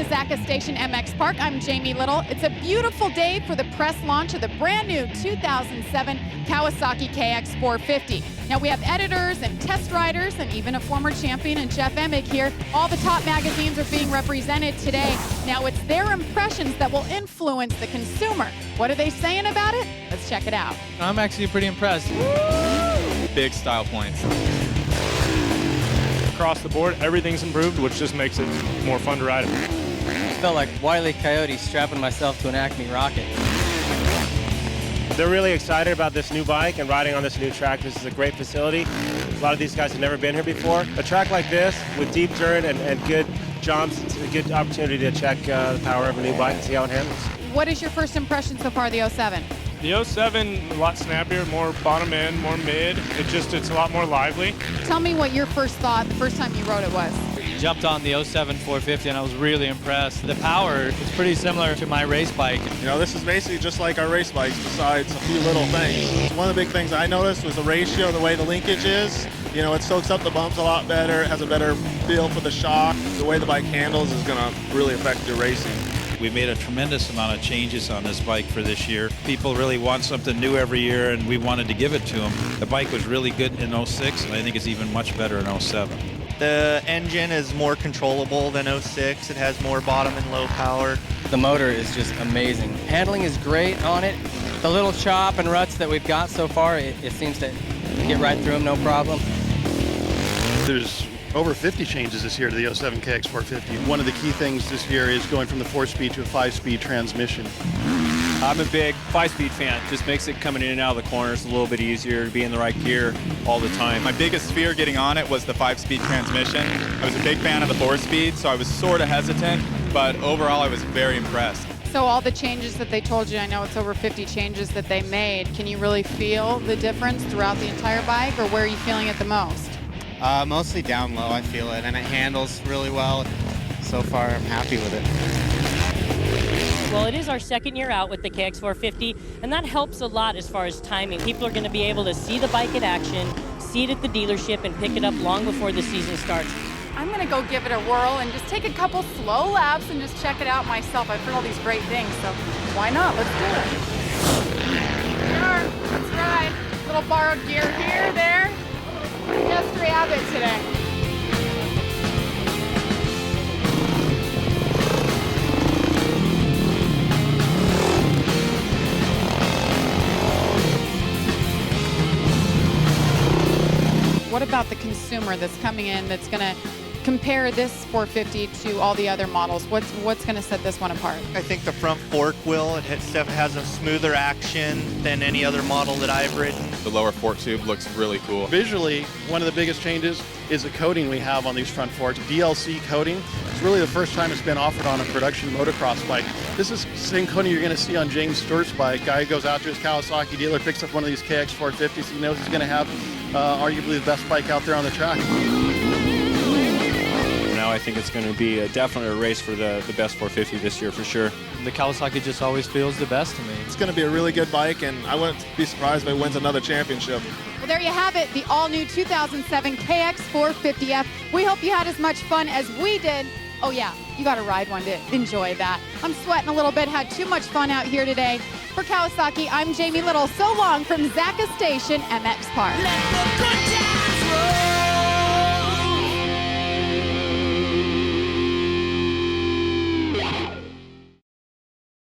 to Zaka Station MX Park. I'm Jamie Little. It's a beautiful day for the press launch of the brand new 2007 Kawasaki KX450. Now we have editors and test riders and even a former champion in Jeff Emig here. All the top magazines are being represented today. Now it's their impressions that will influence the consumer. What are they saying about it? Let's check it out. I'm actually pretty impressed. Big style points. Across the board, everything's improved, which just makes it more fun to ride. I felt like Wile E. Coyote strapping myself to an Acme rocket. They're really excited about this new bike and riding on this new track. This is a great facility. A lot of these guys have never been here before. A track like this with deep turn and good jumps, it's a good opportunity to check the power of a new bike and see how it handles. What is your first impression so far of the 07? The 07, a lot snappier, more bottom end, more mid. It's a lot more lively. Tell me what your first thought the first time you rode it was. Jumped on the 07 450 and I was really impressed. The power is pretty similar to my race bike. You know, this is basically just like our race bikes besides a few little things. One of the big things I noticed was the ratio, the way the linkage is. You know, it soaks up the bumps a lot better, it has a better feel for the shock. The way the bike handles is going to really affect your racing. We made a tremendous amount of changes on this bike for this year. People really want something new every year, and we wanted to give it to them. The bike was really good in 06, and I think it's even much better in 07. The engine is more controllable than 06. It has more bottom and low power. The motor is just amazing. Handling is great on it. The little chop and ruts that we've got so far, it seems to get right through them, no problem. There's over 50 changes this year to the 07 KX450. One of the key things this year is going from the 4-speed to a 5-speed transmission. I'm a big 5-speed fan. Just makes it coming in and out of the corners a little bit easier to be in the right gear all the time. My biggest fear getting on it was the 5-speed transmission. I was a big fan of the 4-speed, so I was sort of hesitant, but overall I was very impressed. So all the changes that they told you, I know it's over 50 changes that they made. Can you really feel the difference throughout the entire bike, or where are you feeling it the most? Mostly down low, I feel it, and it handles really well. So far, I'm happy with it. Well, it is our second year out with the KX450, and that helps a lot as far as timing. People are going to be able to see the bike in action, see it at the dealership, and pick it up long before the season starts. I'm going to go give it a whirl and just take a couple slow laps and just check it out myself. I've heard all these great things, so why not? Let's do it. Sure, let's ride. Little borrowed gear here, there. Just grab it today. What about the consumer that's coming in that's going to compare this 450 to all the other models? What's going to set this one apart? I think the front fork wheel, it has a smoother action than any other model that I've ridden. The lower fork tube looks really cool. Visually, one of the biggest changes is the coating we have on these front forks. DLC coating. It's really the first time it's been offered on a production motocross bike. This is the same coating you're going to see on James Stewart's bike. Guy goes out to his Kawasaki dealer, picks up one of these KX450s. He knows he's going to have arguably the best bike out there on the track. Now I think it's going to be definitely a race for the best 450 this year for sure. The Kawasaki just always feels the best to me. It's going to be a really good bike, and I wouldn't be surprised if it wins another championship. Well, there you have it, the all-new 2007 KX450F. We hope you had as much fun as we did. Oh yeah, you got to ride one to enjoy that. I'm sweating a little bit, had too much fun out here today. For Kawasaki, I'm Jamie Little. So long from Zaka Station MX Park.